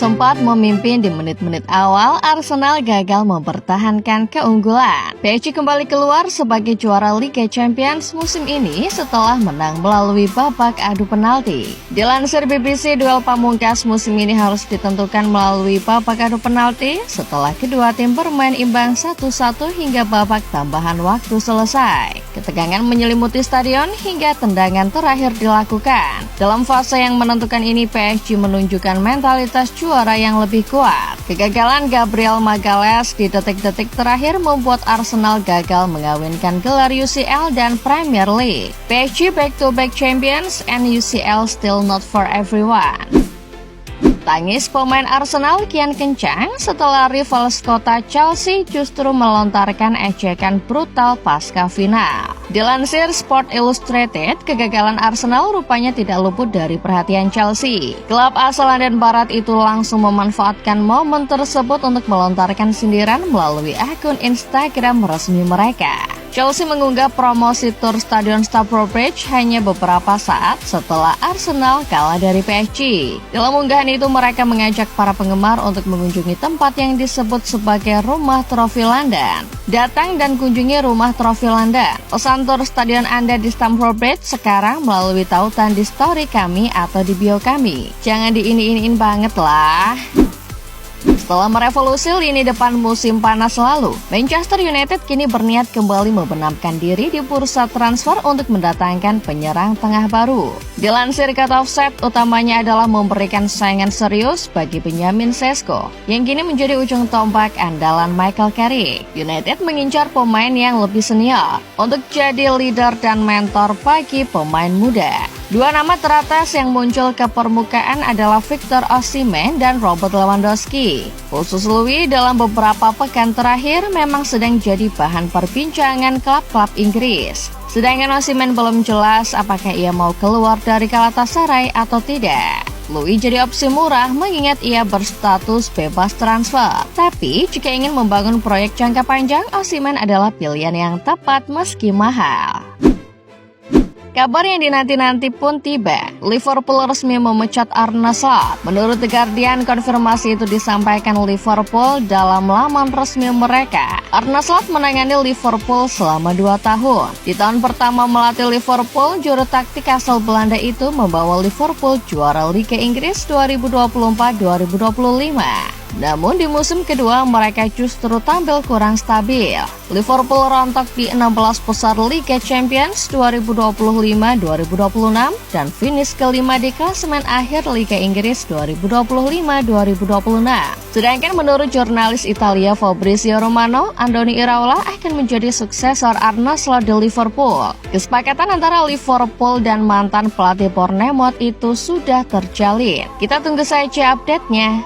Sempat memimpin di menit-menit awal, Arsenal gagal mempertahankan keunggulan. PSG kembali keluar sebagai juara Liga Champions musim ini setelah menang melalui babak adu penalti. Dilansir BBC, duel pamungkas musim ini harus ditentukan melalui babak adu penalti setelah kedua tim bermain imbang 1-1 hingga babak tambahan waktu selesai. Ketegangan menyelimuti stadion hingga tendangan terakhir dilakukan. Dalam fase yang menentukan ini, PSG menunjukkan mentalitas juara yang lebih kuat. Kegagalan Gabriel Magalhaes di detik-detik terakhir membuat Arsenal gagal mengawinkan gelar UCL dan Premier League. PSG back-to-back champions and UCL still not for everyone. Tangis pemain Arsenal kian kencang setelah rival sekota Chelsea justru melontarkan ejekan brutal pasca final. Dilansir Sport Illustrated, kegagalan Arsenal rupanya tidak luput dari perhatian Chelsea. Klub asal London Barat itu langsung memanfaatkan momen tersebut untuk melontarkan sindiran melalui akun Instagram resmi mereka. Chelsea mengunggah promosi tur Stadion Stamford Bridge hanya beberapa saat setelah Arsenal kalah dari PSG. Dalam unggahan itu, mereka mengajak para penggemar untuk mengunjungi tempat yang disebut sebagai Rumah Trofi London. Datang dan kunjungi Rumah Trofi London. Pesan tur stadion Anda di Stamford Bridge sekarang melalui tautan di story kami atau di bio kami. Jangan diini-iniin banget lah. Setelah merevolusi lini depan musim panas lalu, Manchester United kini berniat kembali membenamkan diri di bursa transfer untuk mendatangkan penyerang tengah baru. Dilansir Cut Offset, utamanya adalah memberikan saingan serius bagi Benjamin Sesko, yang kini menjadi ujung tombak andalan Michael Carrick. United mengincar pemain yang lebih senior untuk jadi leader dan mentor bagi pemain muda. Dua nama teratas yang muncul ke permukaan adalah Victor Osimhen dan Robert Lewandowski. Khusus Louis dalam beberapa pekan terakhir memang sedang jadi bahan perbincangan klub-klub Inggris. Sedangkan Osimhen belum jelas apakah ia mau keluar dari Galatasaray atau tidak. Louis jadi opsi murah mengingat ia berstatus bebas transfer. Tapi jika ingin membangun proyek jangka panjang, Osimhen adalah pilihan yang tepat meski mahal. Kabar yang dinanti-nanti pun tiba. Liverpool resmi memecat Arne Slot. Menurut The Guardian, konfirmasi itu disampaikan Liverpool dalam laman resmi mereka. Arne Slot menangani Liverpool selama 2 tahun. Di tahun pertama melatih Liverpool, juru taktik asal Belanda itu membawa Liverpool juara Liga Inggris 2024-2025. Namun di musim kedua mereka justru tampil kurang stabil. Liverpool rontok di 16 besar Liga Champions 2025-2026 dan finish kelima di klasemen akhir Liga Inggris 2025-2026. Sedangkan menurut jurnalis Italia Fabrizio Romano, Andoni Iraola akan menjadi suksesor Arne Slot di Liverpool. Kesepakatan antara Liverpool dan mantan pelatih Bournemouth itu sudah terjalin. Kita tunggu saja update-nya.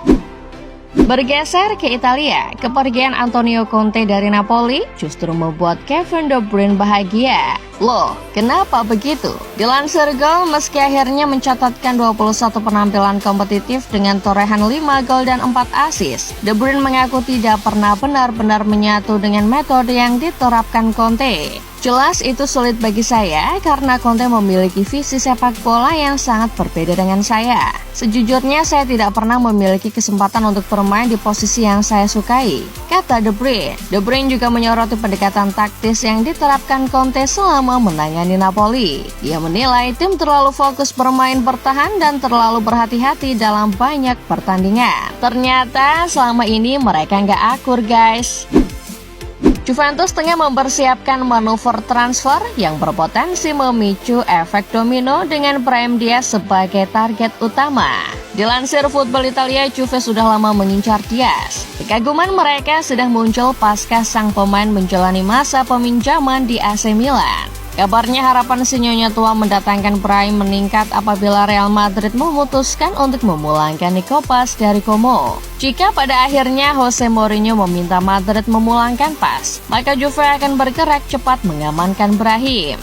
Bergeser ke Italia, kepergian Antonio Conte dari Napoli justru membuat Kevin De Bruyne bahagia. Loh, kenapa begitu? Dilansir Goal, meski akhirnya mencatatkan 21 penampilan kompetitif dengan torehan 5 gol dan 4 assist, De Bruyne mengaku tidak pernah benar-benar menyatu dengan metode yang diterapkan Conte. Jelas itu sulit bagi saya karena Conte memiliki visi sepak bola yang sangat berbeda dengan saya. Sejujurnya saya tidak pernah memiliki kesempatan untuk bermain di posisi yang saya sukai, kata De Bruyne. De Bruyne juga menyoroti pendekatan taktis yang diterapkan Conte selama menangani Napoli. Ia menilai tim terlalu fokus bermain bertahan dan terlalu berhati-hati dalam banyak pertandingan. Ternyata selama ini mereka nggak akur, guys. Juventus tengah mempersiapkan manuver transfer yang berpotensi memicu efek domino dengan Brahim Diaz sebagai target utama. Dilansir Football Italia, Juve sudah lama mengincar Diaz. Kekaguman mereka sudah muncul pasca sang pemain menjalani masa peminjaman di AC Milan. Kabarnya harapan si nyonya tua mendatangkan Brahim meningkat apabila Real Madrid memutuskan untuk memulangkan Nico Paz dari Como. Jika pada akhirnya Jose Mourinho meminta Madrid memulangkan Paz, maka Juve akan bergerak cepat mengamankan Brahim.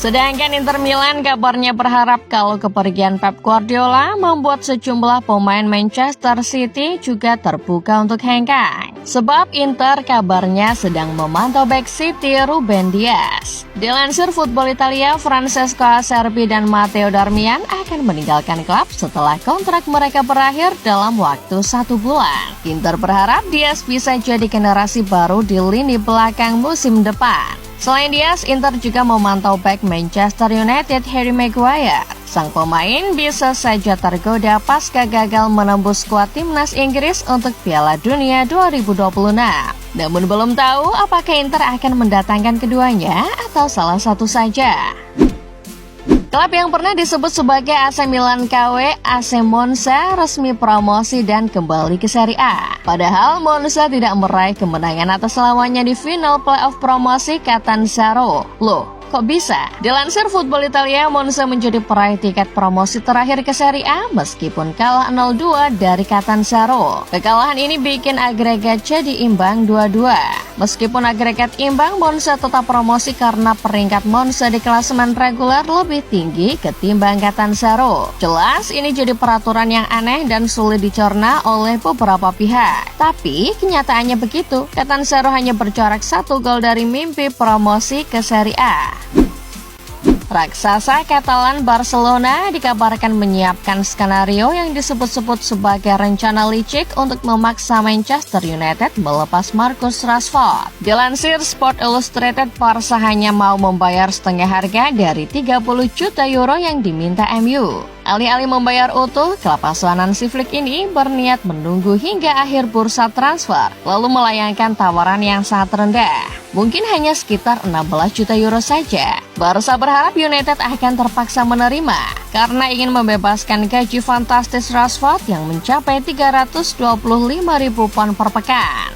Sedangkan Inter Milan kabarnya berharap kalau kepergian Pep Guardiola membuat sejumlah pemain Manchester City juga terbuka untuk hengkang. Sebab Inter kabarnya sedang memantau bek City Ruben Dias. Dilansir Football Italia, Francesco Acerbi dan Matteo Darmian akan meninggalkan klub setelah kontrak mereka berakhir dalam waktu 1 bulan. Inter berharap Dias bisa jadi generasi baru di lini belakang musim depan. Selain Dias, Inter juga memantau bek Manchester United Harry Maguire. Sang pemain bisa saja tergoda pasca gagal menembus skuad timnas Inggris untuk Piala Dunia 2026. Namun belum tahu apakah Inter akan mendatangkan keduanya atau salah satu saja. Klub yang pernah disebut sebagai AC Milan KW, AC Monza resmi promosi dan kembali ke Serie A. Padahal Monza tidak meraih kemenangan atas lawannya di final playoff promosi Catanzaro. Loh, kok bisa? Dilansir Football Italia, Monza menjadi peraih tiket promosi terakhir ke Serie A meskipun kalah 0-2 dari Catanzaro. Kekalahan ini bikin agregat jadi imbang 2-2. Meskipun agregat imbang, Monza tetap promosi karena peringkat Monza di klasemen reguler lebih tinggi ketimbang Catanzaro. Jelas ini jadi peraturan yang aneh dan sulit dicerna oleh beberapa pihak. Tapi kenyataannya begitu, Catanzaro hanya bercorak 1 gol dari mimpi promosi ke Serie A. Raksasa Katalan Barcelona dikabarkan menyiapkan skenario yang disebut-sebut sebagai rencana licik untuk memaksa Manchester United melepas Marcus Rashford. Dilansir Sport Illustrated, Barca hanya mau membayar setengah harga dari 30 juta euro yang diminta MU. Alih-alih membayar utuh, klub asuhan Hansi Flick ini berniat menunggu hingga akhir bursa transfer, lalu melayangkan tawaran yang sangat rendah. Mungkin hanya sekitar 16 juta euro saja. Barca berharap United akan terpaksa menerima karena ingin membebaskan gaji fantastis Rashford yang mencapai 325.000 pound per pekan.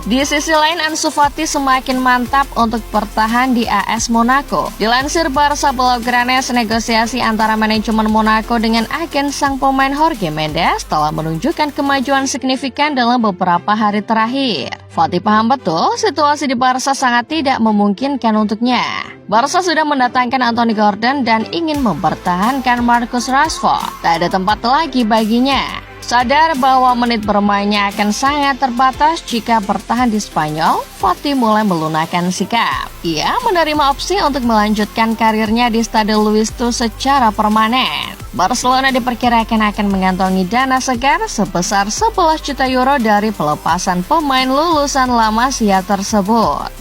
Di sisi lain, Ansu Fati semakin mantap untuk bertahan di AS Monaco. Dilansir Barca Blaugranes, negosiasi antara manajemen Monaco dengan agen sang pemain Jorge Mendes telah menunjukkan kemajuan signifikan dalam beberapa hari terakhir. Fati paham betul situasi di Barca sangat tidak memungkinkan untuknya. Barca sudah mendatangkan Anthony Gordon dan ingin mempertahankan Marcus Rashford. Tak ada tempat lagi baginya. Sadar bahwa menit bermainnya akan sangat terbatas jika bertahan di Spanyol, Fati mulai melunakkan sikap. Ia menerima opsi untuk melanjutkan karirnya di Stade Louis II secara permanen. Barcelona diperkirakan akan mengantongi dana segar sebesar 11 juta euro dari pelepasan pemain lulusan La Masia tersebut.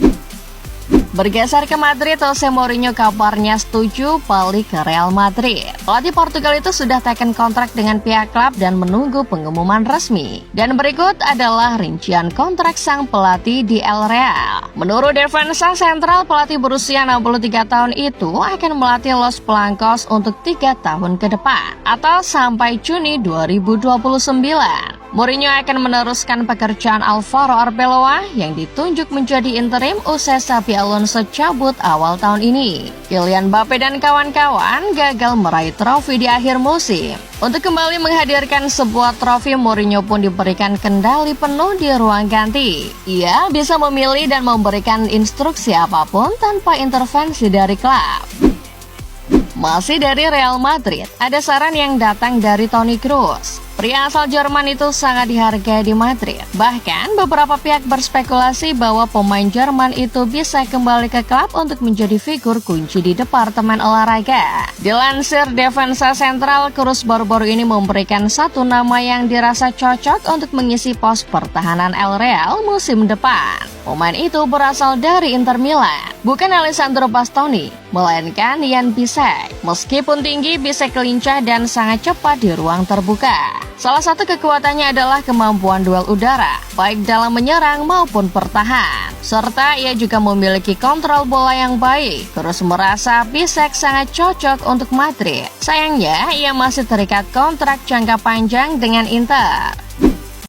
Bergeser ke Madrid, Jose Mourinho kabarnya setuju balik ke Real Madrid. Pelatih Portugal itu sudah teken kontrak dengan pihak klub dan menunggu pengumuman resmi. Dan berikut adalah rincian kontrak sang pelatih di El Real. Menurut Defensa Sentral, pelatih berusia 63 tahun itu akan melatih Los Blancos untuk 3 tahun ke depan atau sampai Juni 2029. Mourinho akan meneruskan pekerjaan Alvaro Arbeloa yang ditunjuk menjadi interim usai Xabi Alonso cabut awal tahun ini. Kylian Mbappe dan kawan-kawan gagal meraih trofi di akhir musim. Untuk kembali menghadirkan sebuah trofi, Mourinho pun diberikan kendali penuh di ruang ganti. Ia bisa memilih dan memberikan instruksi apapun tanpa intervensi dari klub. Masih dari Real Madrid, ada saran yang datang dari Toni Kroos. Pria asal Jerman itu sangat dihargai di Madrid. Bahkan beberapa pihak berspekulasi bahwa pemain Jerman itu bisa kembali ke klub untuk menjadi figur kunci di departemen olahraga. Dilansir Defensa Sentral, Kroos baru-baru ini memberikan satu nama yang dirasa cocok untuk mengisi pos pertahanan El Real musim depan. Pemain itu berasal dari Inter Milan, bukan Alessandro Bastoni, melainkan Jan Bisek. Meskipun tinggi, Bisek lincah dan sangat cepat di ruang terbuka. Salah satu kekuatannya adalah kemampuan duel udara, baik dalam menyerang maupun bertahan. Serta ia juga memiliki kontrol bola yang baik. Kroos merasa Bisek sangat cocok untuk Madrid. Sayangnya, ia masih terikat kontrak jangka panjang dengan Inter.